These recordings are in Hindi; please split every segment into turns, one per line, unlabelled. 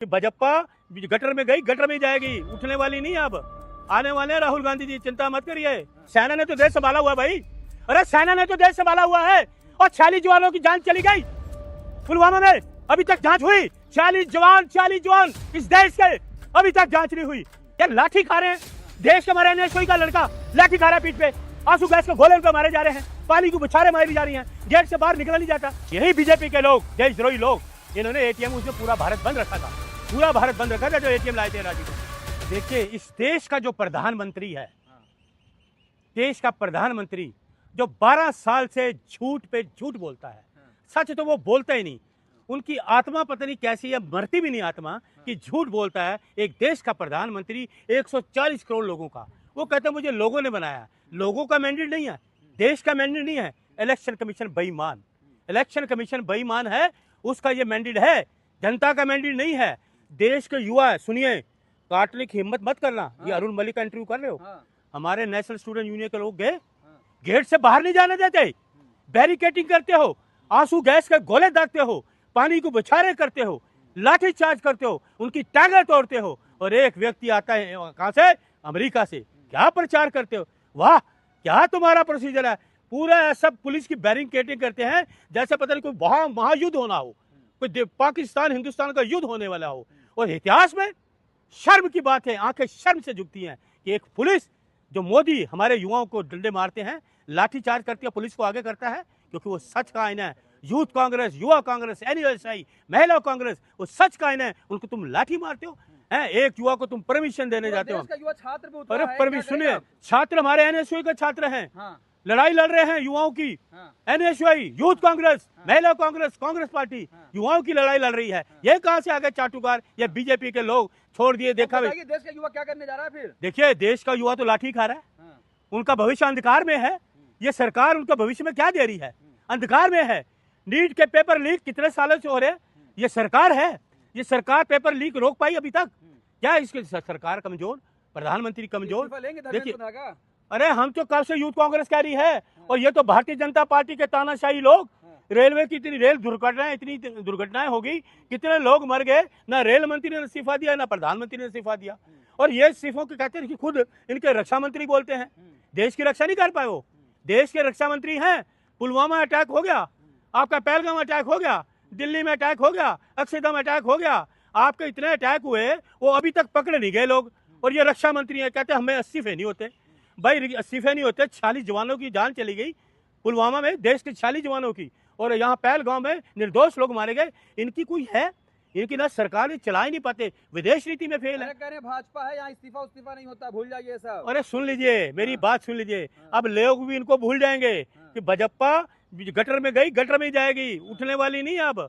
कि भाजपा गटर में गई, गटर में जाएगी, उठने वाली नहीं। अब आने वाले हैं राहुल गांधी जी, चिंता मत करिए। सेना ने तो देश संभाला हुआ है भाई, अरे सेना ने तो देश संभाला हुआ है। और 46 जवानों की जान चली गई पुलवामा में, अभी तक जांच हुई? 40 जवान इस देश के, अभी तक जांच नहीं हुई। यार लाठी खा रहे हैं, देश के हमारे एनएसओ का लड़का लाठी खा रहा है पीठ पे, आंसू गैस के गोले पे मारे जा रहे हैं, पानी की बुछारें मारी जा रही हैं, गेट से बाहर निकला नहीं जाता। यही बीजेपी के लोग, देशद्रोही लोग, इन्होंने एटीएम उसमें पूरा भारत बंद रखा था, पूरा भारत बंद रखा था जो एटीएम लाए थे राजी को। देखिए इस देश का जो प्रधानमंत्री है, देश का प्रधानमंत्री जो 12 साल से झूठ पे झूठ बोलता है, सच तो वो बोलता ही नहीं। उनकी आत्मा पता नहीं कैसी है, मरती भी नहीं आत्मा कि झूठ बोलता है। एक देश का प्रधानमंत्री 140 करोड़ लोगों का, वो कहते हैं मुझे लोगों ने बनाया। लोगों का मैंडेट नहीं है, देश का मैंडेट नहीं है। इलेक्शन कमीशन बेईमान, इलेक्शन कमीशन बेईमान है, उसका ये मैंडेट है, जनता का मैंडेट नहीं है। देश के युवा, सुनिए, काटने की हिम्मत मत करना। ये अरुण मलिक का इंटरव्यू कर रहे हो, हमारे नेशनल स्टूडेंट यूनियन के लोग गए, गेट से बाहर नहीं जाने देते, बैरिकेटिंग करते हो, आंसू गैस के गोले दागते हो, पानी को बछारे करते हो, लाठी चार्ज करते हो, उनकी टांगें तोड़ते हो। और एक व्यक्ति आता है कहां से? अमेरिका से, क्या प्रचार करते हो? वाह, क्या तुम्हारा प्रोसीजर है? पूरा सब पुलिस की बैरिकेटिंग करते हैं जैसे पता नहीं कोई महायुद्ध होना हो, कोई पाकिस्तान हिंदुस्तान का युद्ध होने वाला हो। और इतिहास में शर्म की बात है, आंखें शर्म से झुकती हैं कि एक पुलिस जो मोदी हमारे युवाओं को डंडे मारते हैं, लाठी चार्ज करती है, पुलिस को आगे करता है, क्योंकि वो सच का आईना है। यूथ कांग्रेस, युवा कांग्रेस, एनयूएसआई, महिला कांग्रेस, वो सच का आईना है, उनको तुम लाठी मारते हो हैं। एक युवा को तुम परमिशन देने जाते हो। अरे परमिशन सुनिए, छात्र हमारे एनएसयूआई के छात्र हैं, लड़ाई लड़ रहे हैं युवाओं की। एनएसयूआई, यूथ कांग्रेस, महिला कांग्रेस, कांग्रेस पार्टी युवाओं की लड़ाई लड़ रही है। ये कहां से आ गए चाटुकार? ये बीजेपी के लोग छोड़ दिए। देखा
देश का युवा क्या करने जा रहा है फिर?
देखिए देश का युवा तो लाठी खा रहा है, उनका भविष्य अंधकार में है। ये सरकार उनका भविष्य में क्या दे रही है? अंधकार में है। नीट के पेपर लीक कितने सालों से हो रहे हैं? ये सरकार है, ये सरकार पेपर लीक रोक पाई अभी तक? क्या इसके सरकार कमजोर, प्रधानमंत्री कमजोर? देखिए, अरे हम तो कब से यूथ कांग्रेस कह रही है, और ये तो भारतीय जनता पार्टी के तानाशाही लोग। रेलवे की इतनी रेल दुर्घटनाएं, इतनी दुर्घटनाएं होगी, कितने लोग मर गए, ना रेल मंत्री ने इस्तीफा दिया, ना प्रधानमंत्री ने इस्तीफा दिया। और ये इस्तीफों के कहते हैं कि खुद इनके रक्षा मंत्री बोलते हैं, देश की रक्षा नहीं कर पाए। वो देश के रक्षा मंत्री हैं। पुलवामा अटैक हो गया, आपका पहलगाम अटैक हो गया, दिल्ली में अटैक हो गया, अक्षरधाम अटैक हो गया, आपके इतने अटैक हुए, वो अभी तक पकड़े नहीं गए लोग। और ये रक्षा मंत्री है, कहते हमें इस्तीफे नहीं होते। भाई इस्तीफे नहीं होते, 40 जवानों की जान चली गई पुलवामा में, देश के 40 जवानों की। और यहाँ पहलगाम में निर्दोष लोग मारे गए। इनकी कोई है? इनकी ना सरकार चला ही नहीं पाते, विदेश नीति में फेल है।
कह रहे भाजपा है, यहाँ इस्तीफा नहीं होता, भूल जाइए सब।
अरे सुन लीजिए मेरी बात, सुन लीजिए। अब लोग भी इनको भूल जाएंगे कि भाजपा गटर में गई, गटर में जाएगी, उठने वाली नहीं। अब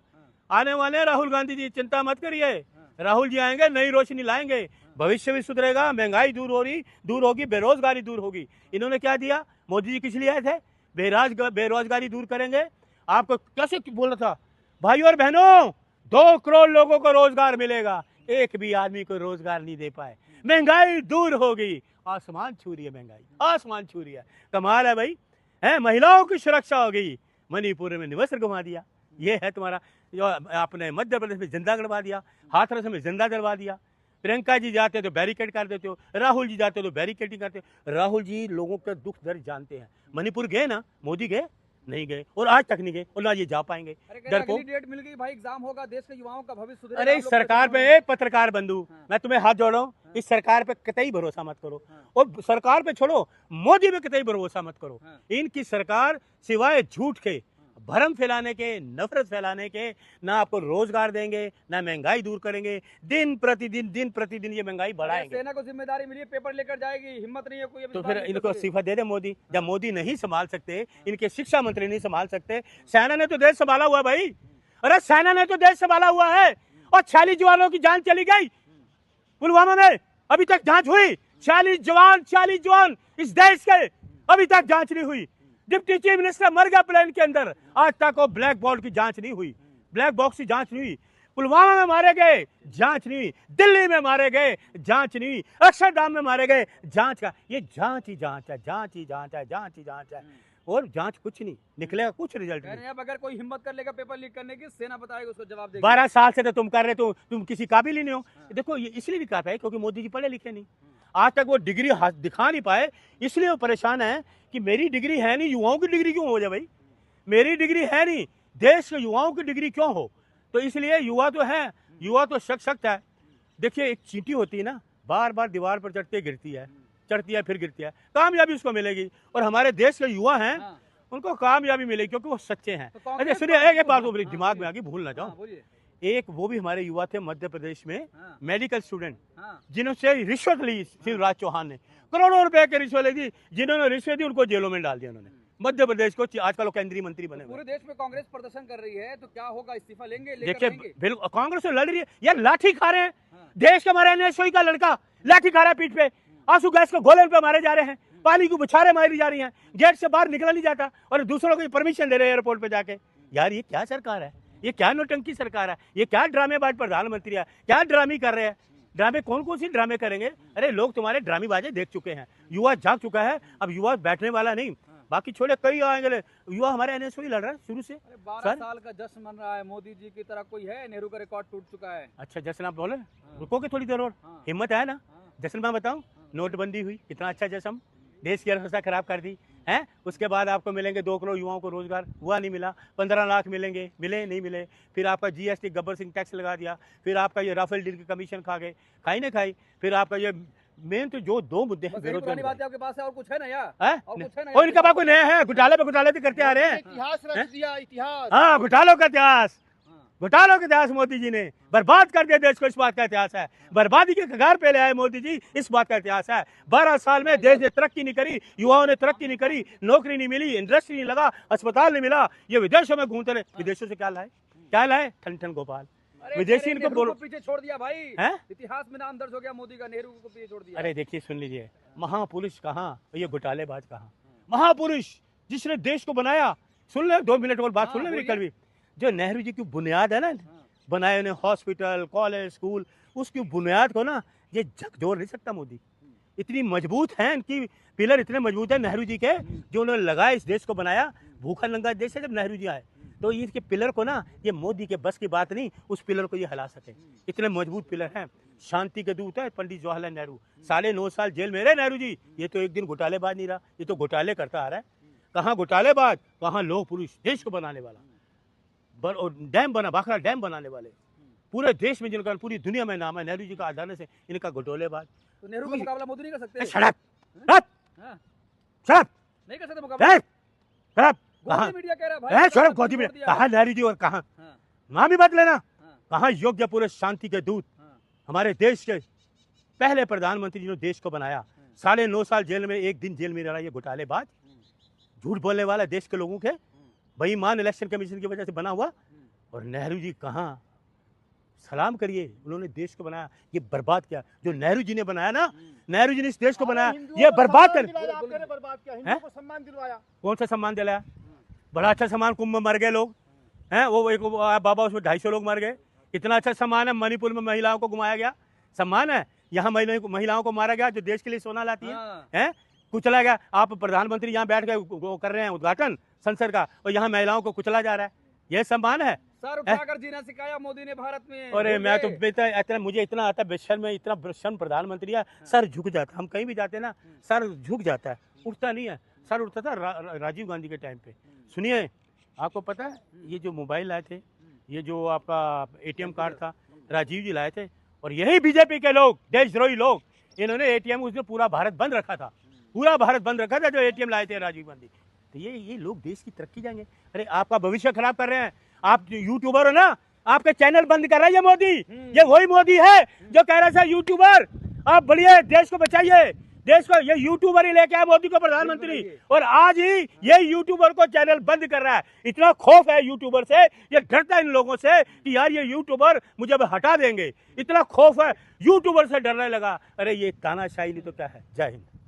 आने वाले हैं राहुल गांधी जी, चिंता मत करिए। राहुल जी आएंगे, नई रोशनी लाएंगे, भविष्य भी सुधरेगा, महंगाई दूर होगी, बेरोजगारी दूर होगी। इन्होंने क्या दिया? मोदी जी किस लिए आए थे? बेरोजगारी दूर करेंगे। आपको कैसे बोला था? भाई और बहनों, 2 करोड़ लोगों को रोजगार मिलेगा, एक भी आदमी को रोजगार नहीं दे पाए। महंगाई दूर होगी, आसमान छू रही है महंगाई, आसमान छू रही है। कमाल है भाई, है। महिलाओं की सुरक्षा हो गई, मणिपुर में निवस्त्र घुमा दिया। ये है तुम्हारा, जो आपने मध्य प्रदेश में जिंदा गड़वा दिया, हाथरस में जिंदा जलवा दिया। प्रियंका जी जाते तो बैरिकेड कर देते हो, राहुल जी जाते तो बैरिकेडिंग करते हो। राहुल जी लोगों का दुख दर्द जानते हैं। मणिपुर गए ना, मोदी गए? नहीं गए, और आज तक नहीं गए, और ना ये जा पाएंगे।
अगली डेट मिल गई भाई, एग्जाम होगा, देश के युवाओं का भविष्य सुधरेगा।
अरे इस सरकार पे, पत्रकार बंधु, मैं तुम्हें हाथ जोड़ रहा हूँ, इस सरकार पे कतई भरोसा मत करो। और सरकार पे छोड़ो, मोदी पे कतई भरोसा मत करो। इनकी सरकार सिवाय झूठ के, भ्रम फैलाने के, नफरत फैलाने के, ना आपको रोजगार देंगे, ना महंगाई दूर करेंगे। दिन प्रतिदिन ये महंगाई बढ़ाएंगे।
सेना को जिम्मेदारी मिली, पेपर लेकर जाएगी, हिम्मत नहीं है कोई।
तो फिर इनको इस्तीफा दे दे मोदी। जब मोदी नहीं संभाल सकते, इनके शिक्षा मंत्री नहीं संभाल सकते, सेना ने तो देश संभाला हुआ भाई। अरे सेना ने तो देश संभाला हुआ है। और 46 जवानों की जान चली गई पुलवामा में, अभी तक जांच हुई? 40 जवान इस देश के, अभी तक जांच नहीं हुई। डिप्टी चीफ मिनिस्टर मर गया प्लेन के अंदर, आज तक वो ब्लैक बॉक्स की जांच नहीं हुई, ब्लैक बॉक्स की जांच नहीं हुई। पुलवामा में मारे गए, जांच नहीं हुई। दिल्ली में मारे गए, जांच नहीं हुई। अक्षरधाम में मारे गए, जांच का ये जांच ही जांच है, जांच ही जांच है, जांच ही जांच है। और जांच कुछ नहीं निकलेगा, कुछ रिजल्ट
कह
नहीं।
रहे हैं अब अगर कोई हिम्मत कर लेगा पेपर लीक करने की, सेना बताएगा उसको जवाब देगी।
12 साल से तो तुम कर रहे, तो तुम किसी काबिल ही नहीं हो। देखो ये इसलिए नहीं कर पाए क्योंकि मोदी जी पढ़े लिखे नहीं, आज तक वो डिग्री दिखा नहीं पाए, इसलिए वो परेशान है कि मेरी डिग्री है नहीं, युवाओं की डिग्री क्यों हो जाए भाई, मेरी डिग्री है नहीं, देश के युवाओं की डिग्री क्यों हो। तो इसलिए युवा तो है, युवा तो सशक्त है। देखिए एक चींटी होती है ना, बार बार दीवार पर चढ़ते गिरती है, चढ़ती है फिर गिरती है, कामयाबी उसको मिलेगी। और हमारे देश के युवा हैं,
हाँ।
उनको कामयाबी मिलेगी क्योंकि वो सच्चे हैं।
तो
अच्छा
कांग्रेस
सुनिए, एक बात वो मेरे
हाँ,
दिमाग में आ गई, भूल ना
हाँ,
जाऊं।
बोलिए।
एक वो भी हमारे युवा थे मध्य प्रदेश में,
हाँ,
मेडिकल स्टूडेंट,
हाँ,
जिन्होंने रिश्वत ली शिवराज चौहान ने, करोड़ों रुपए की रिश्वत ली थी, जिन्होंने रिश्वत दी उनको जेलों में डाल दिया उन्होंने। मध्य प्रदेश को आजकल वो केंद्रीय मंत्री बने हुए।
पूरे देश में कांग्रेस प्रदर्शन कर रही है, तो क्या होगा, इस्तीफा लेंगे, लेकर
देखिए
रहेंगे?
बिल्कुल कांग्रेस तो लड़ रही है यार, लाठी खा रहे हैं।
हाँ।
देश के हमारे एनएसओई का लड़का लाठी खा रहा है पीठ पे, आंसू गैस के गोले पे मारे जा रहे हैं, पानी की बुछारें मारी जा रही हैं, गेट से बाहर निकला नहीं जाता और दूसरों को परमिशन दे रहे हैं एयरपोर्ट पे जाके। यार ये क्या सरकार है, ये क्या नौटंकी सरकार है, ये क्या ड्रामेबाज प्रधानमंत्री है, क्या ड्रामे कर रहे हैं। ड्रामे कौन कौन सी ड्रामे करेंगे, अरे लोग तुम्हारे ड्रामेबाजी देख चुके हैं, युवा जाग चुका है, अब युवा बैठने वाला नहीं। बाकी छोड़े कई आएंगे, युवा हमारे एनएसओई लड़ रहा है शुरू से।
अरे 12
सर?
साल का जश्न मन रहा है, मोदी जी की तरह कोई है? नेहरू का रिकॉर्ड टूट चुका है।
अच्छा जश्न आप बोले, रुकोगे थोड़ी देर और,
हाँ।
हिम्मत है ना।
हाँ।
जश्न मैं बताऊं, नोटबंदी हुई, कितना अच्छा जश्न, देश की अर्थव्यवस्था खराब कर दी है। उसके बाद आपको मिलेंगे 2 करोड़ युवाओं को रोजगार, हुआ नहीं मिला, 15 लाख मिलेंगे, मिले नहीं मिले। फिर आपका जीएसटी गब्बर सिंह टैक्स लगा दिया, फिर आपका ये राफेल डील की कमीशन खा गए, खाई ना खाई। फिर आपका ये मेन तो जो 2 मुद्दे हैं,
बस यही पुरानी बात है आपके पास है, और कुछ है ना यार?
है
और कुछ है ना
और इनका बात कोई नया है, घोटाले पे घोटाले तो करते आ रहे हैं।
इतिहास रच दिया, इतिहास।
हाँ घोटालों का इतिहास,
हाँ।
घोटालों का इतिहास मोदी जी ने बर्बाद कर दिया देश को, इस बात का इतिहास है। बर्बादी के कगार पे ले आए मोदी जी, इस बात का इतिहास है। 12 साल में देश ने तरक्की नहीं करी, युवाओं ने तरक्की नहीं करी, नौकरी नहीं मिली, इंडस्ट्री नहीं लगा, अस्पताल नहीं मिला, ये विदेशों में घूमते रहे। विदेशों से क्या लाए, क्या लाए, ठन ठन गोपाल।
अरे
विदेशी
अरे,
इनको
नेहरू
बोलो
को पीछे छोड़ दिया भाई,
हैं?
इतिहास में नाम दर्ज हो गया मोदी का, नेहरू को पीछे छोड़ दिया।
अरे देखिए सुन लीजिए, महापुरुष कहाँ, ये घोटालेबाज कहाँ। महापुरुष जिसने देश को बनाया, सुन ले 2 मिनट और बात
हाँ,
सुन ले मेरी
बोलिए।
कल भी, जो नेहरू जी की बुनियाद है ना,
हाँ।
बनाए उन्हें हॉस्पिटल, कॉलेज, स्कूल, उसकी बुनियाद को ना ये झकझोर नहीं सकता मोदी। इतनी मजबूत है इनकी पिलर, इतने मजबूत है नेहरू जी के, जो उन्होंने लगाए, इस देश को बनाया। भूखा नंगा देश है जब नेहरू जी आए, तो इसके पिलर को ना, ये मोदी के बस की बात नहीं, उस पिलर को ये हिला सके, इतने मजबूत पिलर हैं। शांति के दूत है पंडित जवाहरलाल नेहरू, 9.5 साल जेल में रहे नेहरू जी। ये तो एक दिन घोटालेबाज नहीं रहा, ये तो घोटाले करता आ रहा है। कहाँ घोटालेबाज, कहाँ लोह पुरुष, देश को बनाने वाला। डैम बना, भाखड़ा डैम बनाने वाले, पूरे देश में जिनका, पूरी दुनिया में नाम है, नेहरू जी का आधार से इनका घोटालेबाज।
तो नेहरू का मुकाबला मोदी नहीं कर सकते?
शराब
हाँ,
शराब
नहीं कर सकते मुकाबला।
शराब,
गोदी मीडिया कह रहा है भाई,
शराब गोदी में
छोड़ दिया।
कहाँ नेहरू जी और कहाँ,
हाँ,
नाम ही बात लेना,
हाँ,
कहाँ योग्य पूरे शांति के दूत,
हाँ,
हमारे देश के पहले प्रधानमंत्री जिन्होंने देश को बनाया। 9.5 साल जेल में, एक दिन जेल में रहा ये घोटालेबाज, झूठ बोलने वाला, देश के लोगों के बेईमान, इलेक्शन कमीशन की वजह से बना हुआ। और नेहरू जी कहाँ, सलाम करिए, उन्होंने देश को बनाया, ये बर्बाद किया। जो नेहरू जी ने बनाया ना, नेहरू जी ने इस देश को बनाया, ये बर्बाद कर,
बर्बाद किया, हिंदुओं को सम्मान दिलवाया।
कौन सा सम्मान दिलाया, बड़ा अच्छा सम्मान, कुंभ में मर गए लोग हैं, वो एक बाबा, उसमें 250 लोग मर गए, कितना अच्छा सम्मान है। मणिपुर में महिलाओं को घुमाया गया, सम्मान है। यहाँ महिलाओं को मारा गया जो देश के लिए सोना लाती है,
हाँ।
हैं, कुचला गया। आप प्रधानमंत्री यहाँ बैठ के वो कर रहे हैं उद्घाटन संसद का, और यहाँ महिलाओं को कुचला जा रहा है, ये सम्मान है।
सर उठाकर जीना सिखाया मोदी ने भारत में।
अरे
बोल
मैं तो
रहे।
इतना मुझे इतना आता बेशर्म में, इतना बेशर्म प्रधानमंत्री है, सर झुक जाता। हम कहीं भी जाते हैं ना, सर झुक जाता है, उठता नहीं है। सर उठता था राजीव गांधी के टाइम पे। सुनिए, आपको पता है ये जो मोबाइल लाए थे, ये जो आपका एटीएम कार्ड था, राजीव जी लाए थे। और यही बीजेपी के लोग, देशद्रोही लोग, इन्होंने एटीएम, उसने पूरा भारत बंद रखा था, पूरा भारत बंद रखा था जो एटीएम लाए थे राजीव गांधी। तो ये लोग देश की तरक्की जाएंगे। अरे आपका भविष्य खराब कर रहे हैं, आप यूट्यूबर हो ना, आपके चैनल बंद कर रहा है ये मोदी। ये वही मोदी है जो कह रहा था यूट्यूबर आप बढ़िए, देश को बचाइए, देश को, ये यूट्यूबर ही लेके आया मोदी को प्रधानमंत्री, और आज ही ये यूट्यूबर को चैनल बंद कर रहा है। इतना खौफ है यूट्यूबर से, ये डरता है इन लोगों से कि यार ये यूट्यूबर मुझे अब हटा देंगे, इतना खौफ है, यूट्यूबर से डरने लगा। अरे ये तानाशाही नहीं तो क्या है। जय हिंद।